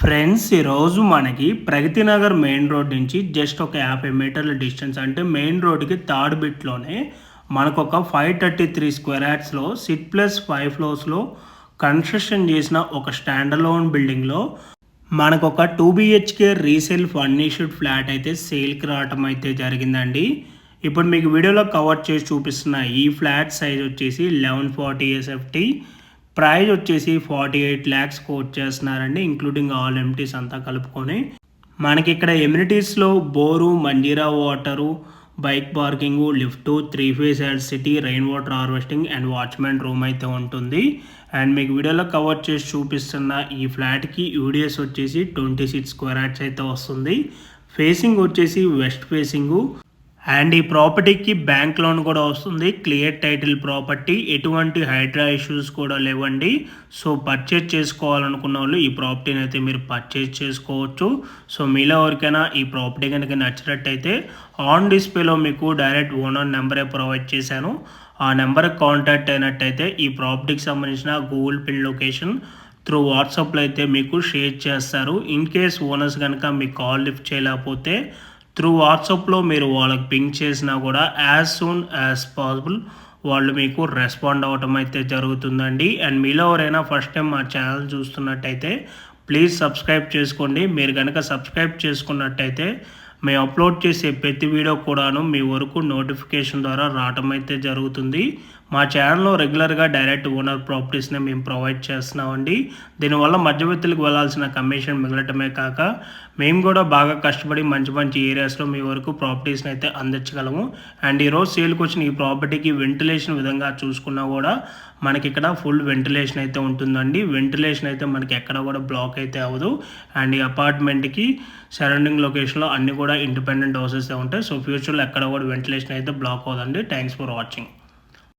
Friends ఈరోజు మనకి Pragathi Nagar main road నుంచి జస్ట్ ఒక 50 మీటర్ల డిస్టెన్స్ అంటే మెయిన్ రోడ్కి థర్డ్ బిట్లోనే మనకు ఒక 533 స్క్వేర్ యార్డ్స్లో సిట్ ప్లస్ 5 ఫ్లోర్స్లో కన్స్ట్రక్షన్ చేసిన ఒక స్టాండ్ అలోన్ బిల్డింగ్లో మనకు ఒక 2 BHK రీసేల్ ఫర్నిష్డ్ ఫ్లాట్ అయితే సేల్కి రావటం అయితే జరిగిందండి. ఇప్పుడు మీకు వీడియోలో కవర్ చేసి చూపిస్తున్న ఈ ఫ్లాట్ సైజ్ వచ్చేసి 1140 SFT, ప్రైస్ వచ్చేసి 48 lakhs కోట్ చేస్తున్నారండి, ఇంక్లూడింగ్ ఆల్ ఎంటీస్ అంతా కలుపుకొని. మనకి ఇక్కడ ఎమ్యూనిటీస్లో bore, Manjira water, bike parking, lift, 3 phase electricity, rain water harvesting and watchmen room అయితే ఉంటుంది. అండ్ మీకు వీడియోలో కవర్ చేసి చూపిస్తున్న ఈ ఫ్లాట్కి యూడిఎస్ వచ్చేసి 26 స్క్వేర్ యార్డ్స్ అయితే వస్తుంది. ఫేసింగ్ వచ్చేసి వెస్ట్ ఫేసింగు. అండ్ ఈ ప్రాపర్టీకి బ్యాంక్ లోన్ కూడా వస్తుంది, క్లియర్ టైటిల్ ప్రాపర్టీ, ఎటువంటి హైడ్రా ఇష్యూస్ కూడా లేవండి. సో పర్చేజ్ చేసుకోవాలనుకున్న వాళ్ళు ఈ ప్రాపర్టీని అయితే మీరు పర్చేజ్ చేసుకోవచ్చు. సో మీలో ఎవరికైనా ఈ ప్రాపర్టీ కనుక నచ్చినట్టయితే ఆన్ డిస్ప్లేలో మీకు డైరెక్ట్ ఓనర్ నెంబరే ప్రొవైడ్ చేశాను. ఆ నెంబర్కి కాంటాక్ట్ అయినట్టయితే ఈ ప్రాపర్టీకి సంబంధించిన గూగుల్ పిన్ లొకేషన్ త్రూ వాట్సాప్లో అయితే మీకు షేర్ చేస్తారు. ఇన్ కేస్ ఓనర్స్ కనుక మీకు కాల్ లిఫ్ట్ చేయలేకపోతే త్రూ వాట్సాప్లో మీరు వాళ్ళకి పింక్ చేసినా కూడా యాజ్ సూన్ యాజ్ పాసిబుల్ వాళ్ళు మీకు రెస్పాండ్ అవ్వటం అయితే జరుగుతుందండి. అండ్ మీలో ఎవరైనా ఫస్ట్ టైం మా ఛానల్ చూస్తున్నట్టయితే ప్లీజ్ సబ్స్క్రైబ్ చేసుకోండి. మీరు కనుక సబ్స్క్రైబ్ చేసుకున్నట్టయితే మేము అప్లోడ్ చేసే ప్రతి వీడియో కూడాను మీ వరకు నోటిఫికేషన్ ద్వారా రావటం అయితే జరుగుతుంది. మా ఛానల్లో రెగ్యులర్గా డైరెక్ట్ ఓనర్ ప్రాపర్టీస్ని మేము ప్రొవైడ్ చేస్తున్నామండి. దీనివల్ల మధ్యవర్తులకు వెళ్ళాల్సిన కమిషన్ మిగలటమే కాక మేము కూడా బాగా కష్టపడి మంచి మంచి ఏరియాస్లో మీ వరకు ప్రాపర్టీస్ని అయితే అందించగలము. అండ్ ఈరోజు సేల్కి వచ్చిన ఈ ప్రాపర్టీకి వెంటిలేషన్ విధంగా చూసుకున్నా కూడా మనకి ఇక్కడ ఫుల్ వెంటిలేషన్ అయితే ఉంటుందండి. వెంటిలేషన్ అయితే మనకి ఎక్కడ కూడా బ్లాక్ అయితే అవ్వదు. అండ్ ఈ అపార్ట్మెంట్కి సరౌండింగ్ లొకేషన్లో అన్నీ కూడా ఇండిపెండెంట్ హౌసెస్ ఉంటాయి. సో ఫ్యూచర్లో ఎక్కడ కూడా వెంటిలేషన్ అయితే బ్లాక్ అవ్వదండి. Thanks for watching.